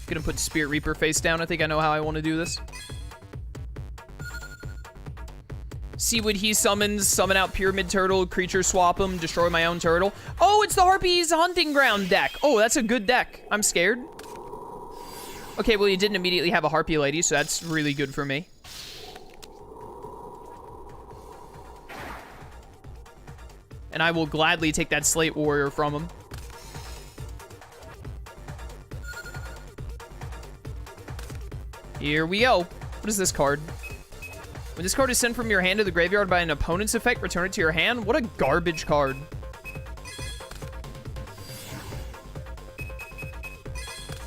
Gonna put Spirit Reaper face down. I think I know how I want to do this. See what he summons, summon out Pyramid Turtle, creature swap him, destroy my own turtle. Oh, it's the Harpy's Hunting Ground deck. Oh, that's a good deck. I'm scared. Okay, well, you didn't immediately have a Harpy Lady, so that's really good for me. And I will gladly take that Slate Warrior from him. Here we go. What is this card? When this card is sent from your hand to the graveyard by an opponent's effect, return it to your hand. What a garbage card.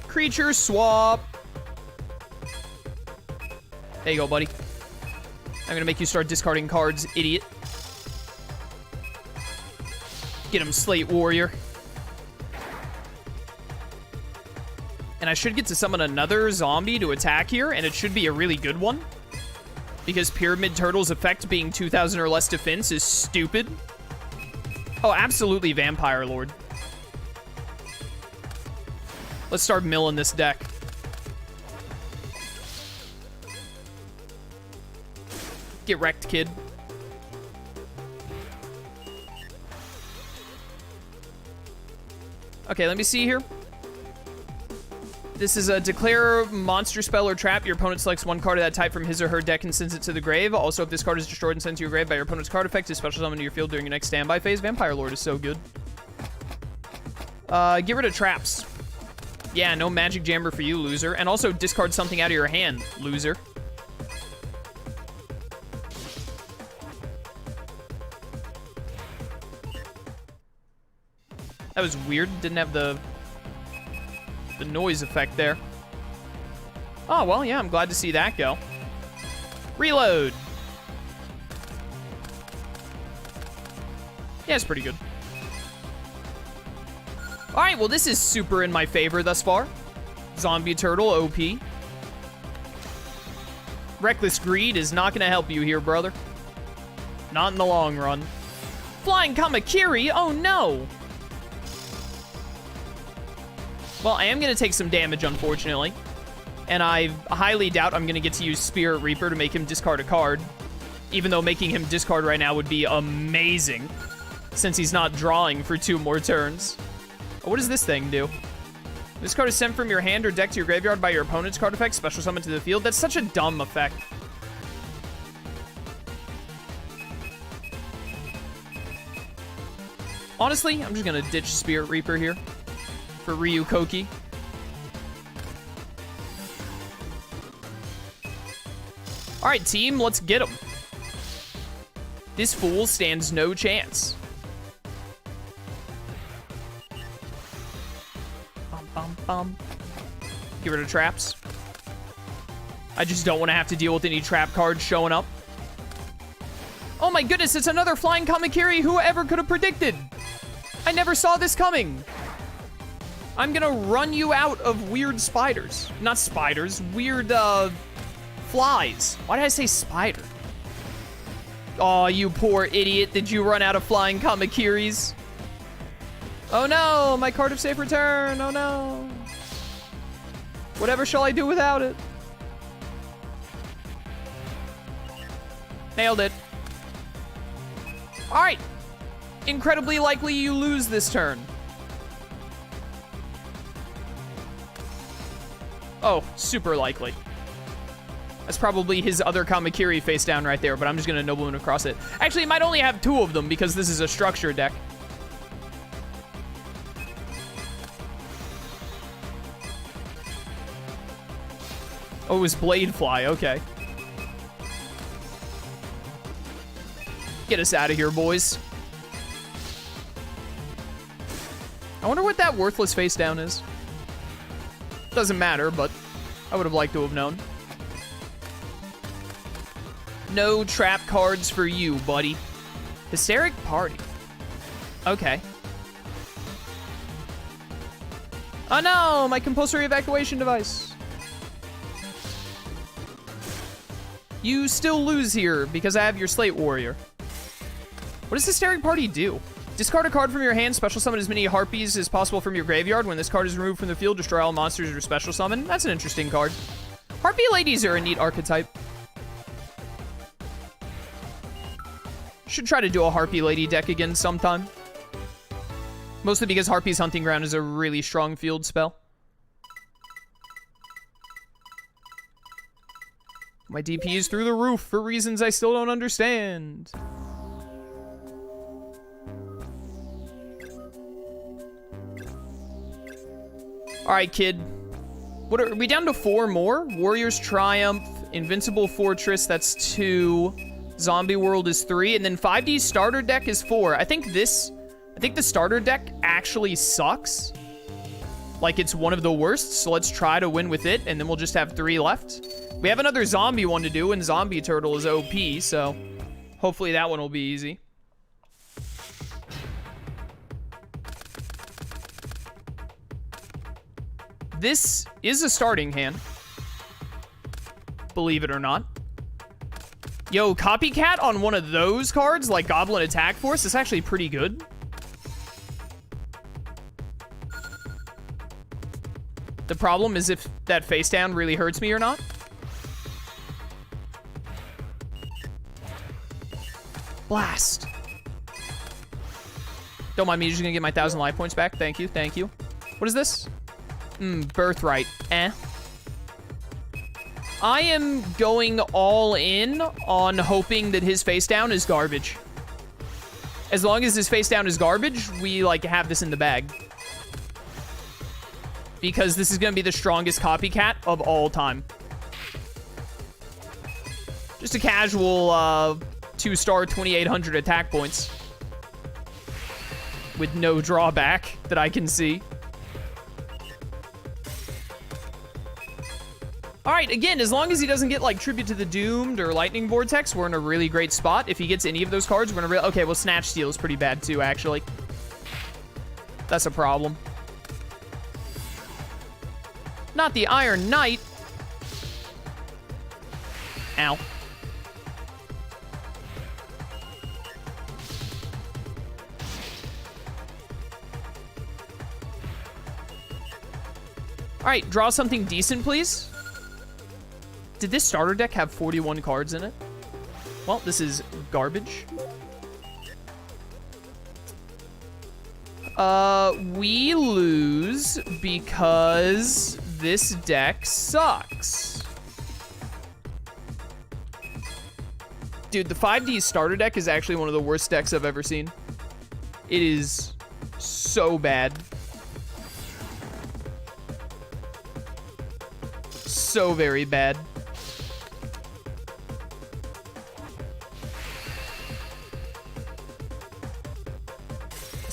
Creature swap. There you go, buddy. I'm gonna make you start discarding cards, idiot. Get him, Slate Warrior. And I should get to summon another zombie to attack here, and it should be a really good one. Because Pyramid Turtle's effect being 2,000 or less defense is stupid. Oh, absolutely Vampire Lord. Let's start milling this deck. Get wrecked, kid. Okay, let me see here. This is a declare monster spell or trap. Your opponent selects one card of that type from his or her deck and sends it to the grave. Also, if this card is destroyed and sent to your grave by your opponent's card effect, is special summon to your field during your next standby phase. Vampire Lord is so good. Get rid of traps. Yeah, no Magic Jammer for you, loser. And also discard something out of your hand, loser. That was weird. Didn't have the noise effect there. Oh, well, yeah, I'm glad to see that go. Reload. Yeah, it's pretty good. All right, well, this is super in my favor thus far. Zombie Turtle, OP. Reckless Greed is not going to help you here, brother. Not in the long run. Flying Kamakiri? Oh, no. Well, I am going to take some damage, unfortunately. And I highly doubt I'm going to get to use Spirit Reaper to make him discard a card. Even though making him discard right now would be amazing. Since he's not drawing for 2 more turns. Oh, what does this thing do? This card is sent from your hand or deck to your graveyard by your opponent's card effect. Special summon to the field. That's such a dumb effect. Honestly, I'm just going to ditch Spirit Reaper here. For Ryu Koki. Alright, team, let's get him. This fool stands no chance. Bum, bum, bum. Get rid of traps. I just don't want to have to deal with any trap cards showing up. Oh my goodness, it's another Flying Kamakiri. Whoever could have predicted? I never saw this coming. I'm gonna run you out of weird spiders. Not spiders, weird, flies. Why did I say spider? Oh, you poor idiot. Did you run out of Flying Kamakiris? Oh no, my card of safe return. Oh no. Whatever shall I do without it? Nailed it. All right. Incredibly likely you lose this turn. Oh, super likely. That's probably his other Kamakiri face down right there, but I'm just going to Nobleman across it. Actually, he might only have 2 of them because this is a structure deck. Oh, it was Bladefly. Okay. Get us out of here, boys. I wonder what that worthless face down is. Doesn't matter, but I would have liked to have known. No trap cards for you, buddy. Hysteric Party. Okay. Oh no, my compulsory evacuation device. You still lose here because I have your Slate Warrior. What does Hysteric Party do? Discard a card from your hand. Special summon as many Harpies as possible from your graveyard. When this card is removed from the field, destroy all monsters or special summon. That's an interesting card. Harpy ladies are a neat archetype. Should try to do a Harpy lady deck again sometime. Mostly because Harpy's Hunting Ground is a really strong field spell. My DP is through the roof for reasons I still don't understand. Alright, kid. What are we down to 4 more? Warrior's Triumph, Invincible Fortress, that's 2. Zombie World is 3, and then 5D's starter deck is 4. I think the starter deck actually sucks. Like, it's one of the worst, so let's try to win with it, and then we'll just have 3 left. We have another zombie one to do, and Zombie Turtle is OP, so hopefully that one will be easy. This is a starting hand. Believe it or not. Yo, Copycat on one of those cards, like Goblin Attack Force, is actually pretty good. The problem is if that face down really hurts me or not. Blast. Don't mind me, just gonna get my 1,000 life points back. Thank you, thank you. What is this? Birthright. I am going all in on hoping that his face down is garbage. As long as his face down is garbage, we, like, have this in the bag. Because this is going to be the strongest Copycat of all time. Just a casual 2-star 2,800 attack points. With no drawback that I can see. Alright, again, as long as he doesn't get, like, Tribute to the Doomed or Lightning Vortex, we're in a really great spot. If he gets any of those cards, we're in a okay, well, Snatch Steal is pretty bad, too, actually. That's a problem. Not the Iron Knight. Ow. Alright, draw something decent, please. Did this starter deck have 41 cards in it? Well, this is garbage. We lose because this deck sucks. Dude, the 5D's starter deck is actually one of the worst decks I've ever seen. It is so bad. So very bad.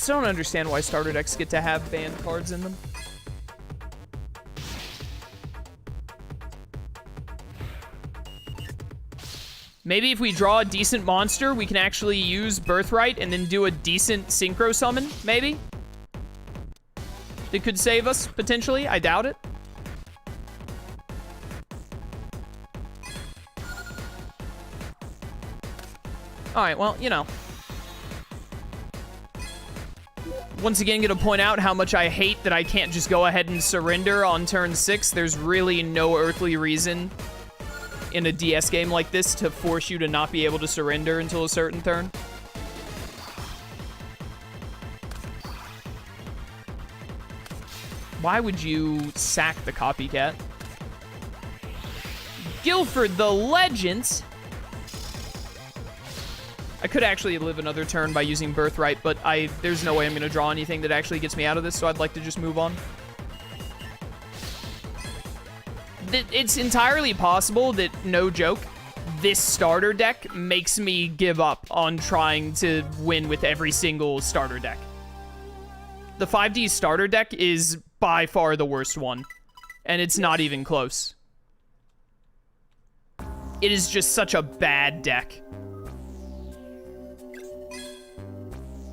I don't understand why starter decks get to have banned cards in them. Maybe if we draw a decent monster, we can actually use Birthright and then do a decent Synchro Summon, maybe? That could save us, potentially. I doubt it. Alright, well, you know. Once again, gonna point out how much I hate that I can't just go ahead and surrender on turn 6. There's really no earthly reason in a DS game like this to force you to not be able to surrender until a certain turn. Why would you sack the Copycat? Guilford the Legends. I could actually live another turn by using Birthright, but there's no way I'm going to draw anything that actually gets me out of this, so I'd like to just move on. It's entirely possible that, no joke, this starter deck makes me give up on trying to win with every single starter deck. The 5D starter deck is by far the worst one, and it's not even close. It is just such a bad deck.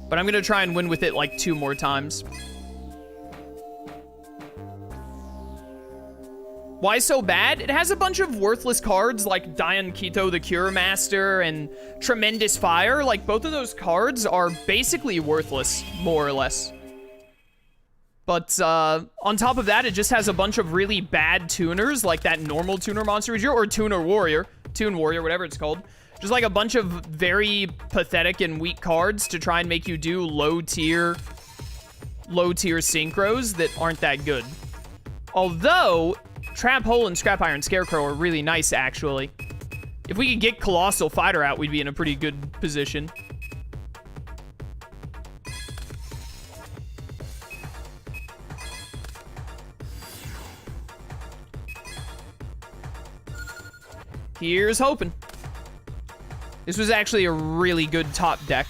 But I'm going to try and win with it like 2 more times. Why so bad? It has a bunch of worthless cards like Dion Kito the Cure Master and Tremendous Fire. Like, both of those cards are basically worthless, more or less. But on top of that, it just has a bunch of really bad tuners, like that normal tuner monster or Tuner Warrior, Toon Warrior, whatever it's called. Just like a bunch of very pathetic and weak cards to try and make you do low-tier synchros that aren't that good. Although, Trap Hole and Scrap Iron Scarecrow are really nice, actually. If we could get Colossal Fighter out, we'd be in a pretty good position. Here's hoping. This was actually a really good top deck.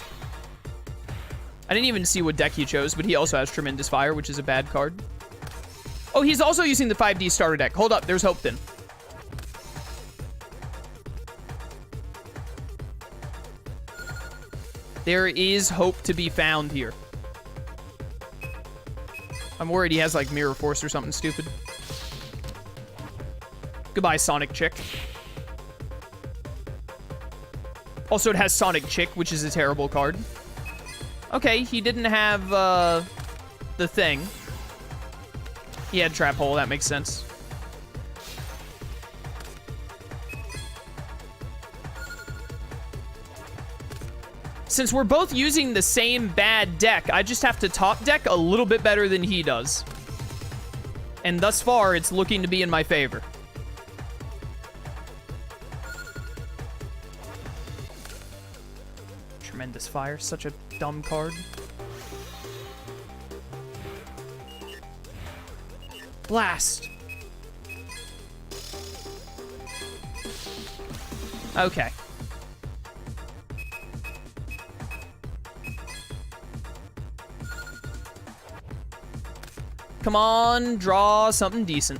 I didn't even see what deck he chose, but he also has Tremendous Fire, which is a bad card. Oh, he's also using the 5D starter deck. Hold up, there's hope then. There is hope to be found here. I'm worried he has like Mirror Force or something stupid. Goodbye, Sonic Chick. Also, it has Sonic Chick, which is a terrible card. Okay, he didn't have the thing. He had Trap Hole, that makes sense. Since we're both using the same bad deck, I just have to top deck a little bit better than he does. And thus far, it's looking to be in my favor. Tremendous Fire, such a dumb card. Blast. Okay. Come on, draw something decent.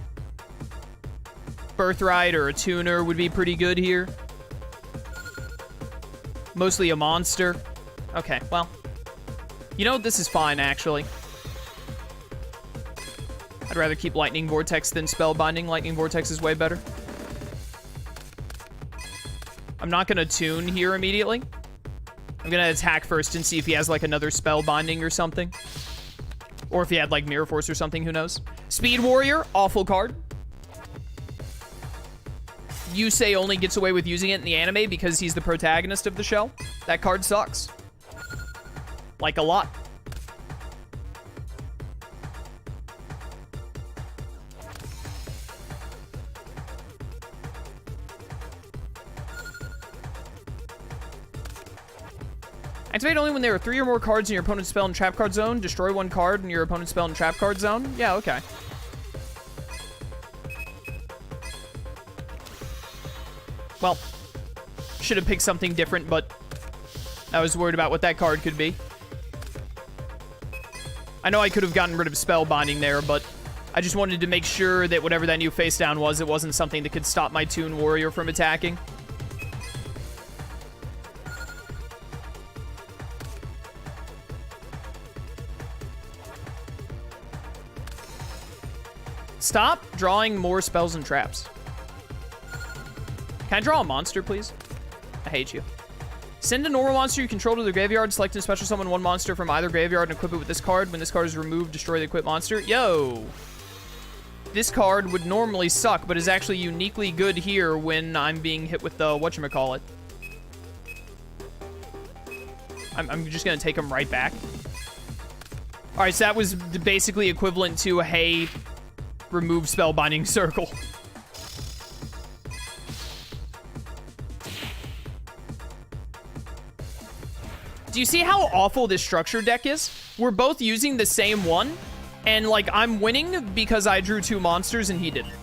Birthright or a tuner would be pretty good here. Mostly a monster. Okay, well. You know, this is fine, actually. I'd rather keep Lightning Vortex than Spellbinding. Lightning Vortex is way better. I'm not going to tune here immediately. I'm going to attack first and see if he has, like, another Spellbinding or something. Or if he had, like, Mirror Force or something, who knows. Speed Warrior, awful card. Yusei only gets away with using it in the anime because he's the protagonist of the show. That card sucks. Like, a lot. Activate only when there are 3 or more cards in your opponent's spell and trap card zone. Destroy 1 card in your opponent's spell and trap card zone. Yeah, okay. Well, should have picked something different, but I was worried about what that card could be. I know I could have gotten rid of Spellbinding there, but I just wanted to make sure that whatever that new face down was, it wasn't something that could stop my Toon Warrior from attacking. Stop drawing more spells and traps. Can I draw a monster, please? I hate you. Send a normal monster you control to the graveyard. Select and special summon 1 monster from either graveyard and equip it with this card. When this card is removed, destroy the equipped monster. Yo! This card would normally suck, but is actually uniquely good here when I'm being hit with the whatchamacallit. I'm just gonna take him right back. Alright, so that was basically equivalent to, hey, remove Spellbinding Circle. Do you see how awful this structure deck is? We're both using the same one, and, like, I'm winning because I drew 2 monsters and he didn't.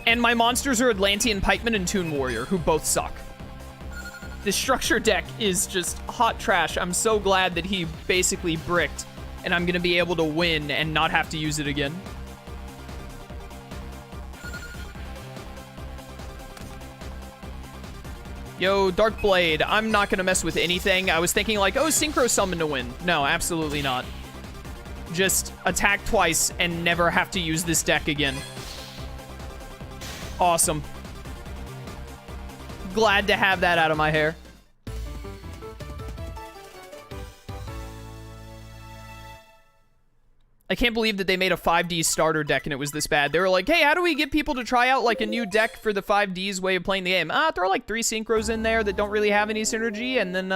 And my monsters are Atlantean Pikeman and Toon Warrior, who both suck. This structure deck is just hot trash. I'm so glad that he basically bricked, and I'm gonna be able to win and not have to use it again. Yo, Dark Blade, I'm not gonna mess with anything. I was thinking like, oh, Synchro Summon to win. No, absolutely not. Just attack twice and never have to use this deck again. Awesome. Glad to have that out of my hair. I can't believe that they made a 5D's starter deck and it was this bad. They were like, hey, how do we get people to try out like a new deck for the 5D's way of playing the game? Throw like 3 synchros in there that don't really have any synergy, and then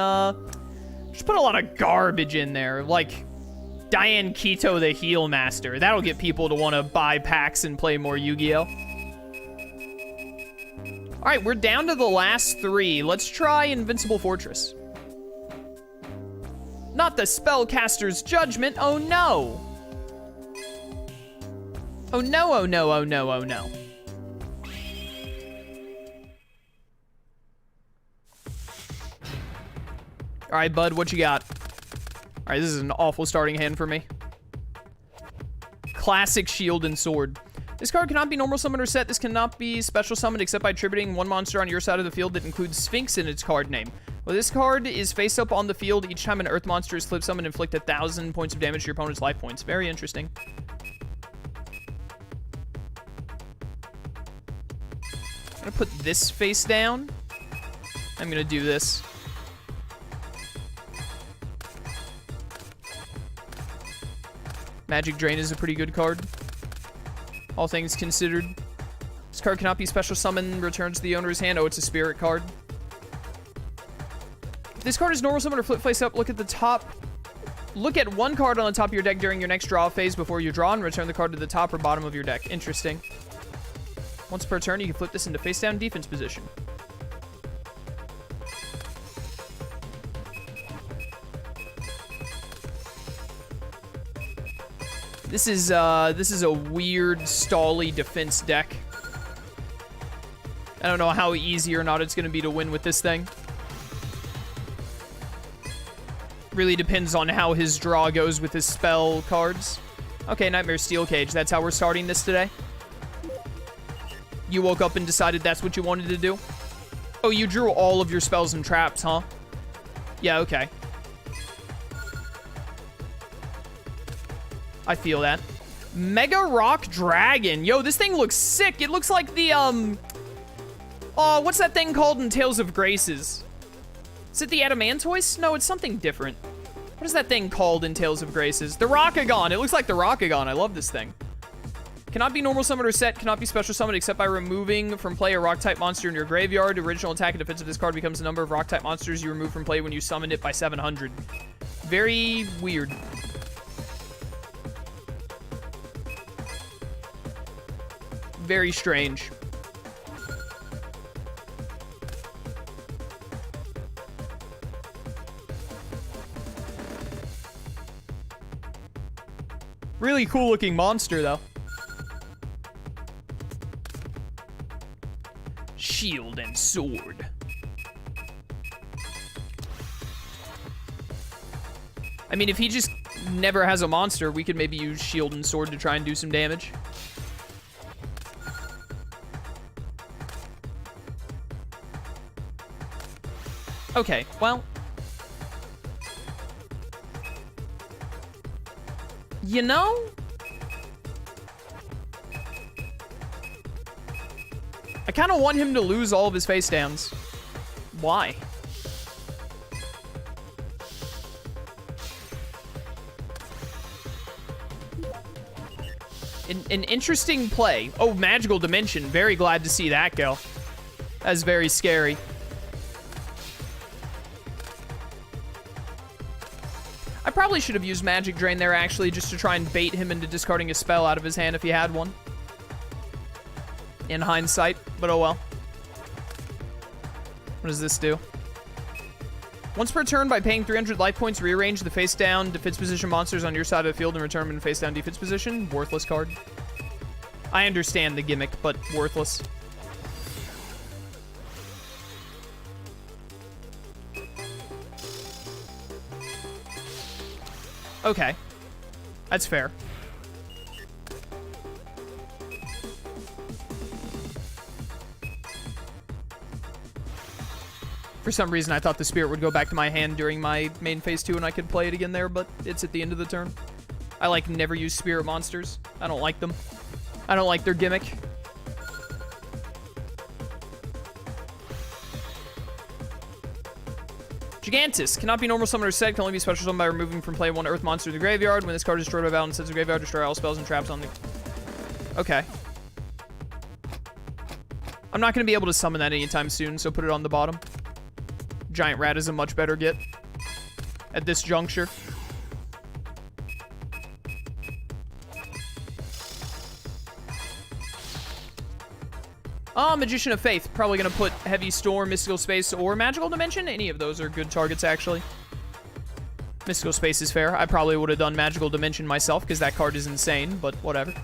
just put a lot of garbage in there, like Diane Keto the Heal Master. That'll get people to want to buy packs and play more Yu-Gi-Oh! All right, we're down to the last 3. Let's try Invincible Fortress. Not the Spellcaster's Judgment. Oh no. Oh no, oh no, oh no, oh no. All right, bud, what you got? All right, this is an awful starting hand for me. Classic Shield and Sword. This card cannot be normal summoned or set. This cannot be special summoned except by attributing one monster on your side of the field that includes Sphinx in its card name. Well, this card is face up on the field. Each time an Earth monster is flip summoned, inflict 1,000 points of damage to your opponent's life points. Very interesting. I'm gonna put this face down. I'm gonna do this. Magic Drain is a pretty good card, all things considered. This card cannot be special summoned, returns to the owner's hand. Oh, it's a spirit card. If this card is normal summon or flip face up, look at the top. Look at one card on the top of your deck during your next draw phase before you draw and return the card to the top or bottom of your deck. Interesting. Once per turn, you can flip this into face down defense position. This is a weird stally defense deck. I don't know how easy or not it's going to be to win with this thing. Really depends on how his draw goes with his spell cards. Okay, Nightmare Steel Cage. That's how we're starting this today. You woke up and decided that's what you wanted to do? Oh, you drew all of your spells and traps, huh? Yeah, okay. I feel that. Mega Rock Dragon. Yo, this thing looks sick. It looks like the, oh, what's that thing called in Tales of Graces? Is it the Adamantoise? No, it's something different. What is that thing called in Tales of Graces? The Rockagon. It looks like the Rockagon. I love this thing. Cannot be normal summoned or set. Cannot be special summoned except by removing from play a rock-type monster in your graveyard. Original attack and defense of this card becomes the number of rock-type monsters you remove from play when you summon it by 700. Very weird. Very strange. Really cool looking monster, though. Shield and Sword. I mean, if he just never has a monster, we could maybe use Shield and Sword to try and do some damage. Okay, well. You know? I kind of want him to lose all of his face downs. Why? An interesting play. Oh, Magical Dimension. Very glad to see that go. That's very scary. I probably should have used Magic Drain there, actually, just to try and bait him into discarding a spell out of his hand if he had one. In hindsight, but oh well. What does this do? Once per turn, by paying 300 life points, rearrange the face down defense position monsters on your side of the field and return them in face down defense position. Worthless card. I understand the gimmick, but worthless. Okay. That's fair. For some reason, I thought the spirit would go back to my hand during my main phase 2 and I could play it again there, but it's at the end of the turn. I, like, never use spirit monsters. I don't like them. I don't like their gimmick. Gigantus. Cannot be normal summoned or set. Can only be special summoned by removing from play one earth monster in the graveyard. When this card is destroyed by battle and sets the graveyard, destroy all spells and traps on the... Okay. I'm not going to be able to summon that anytime soon, so put it on the bottom. Giant Rat is a much better get at this juncture. Magician of Faith. Probably going to put Heavy Storm, Mystical Space, or Magical Dimension. Any of those are good targets, actually. Mystical Space is fair. I probably would have done Magical Dimension myself, because that card is insane, but whatever.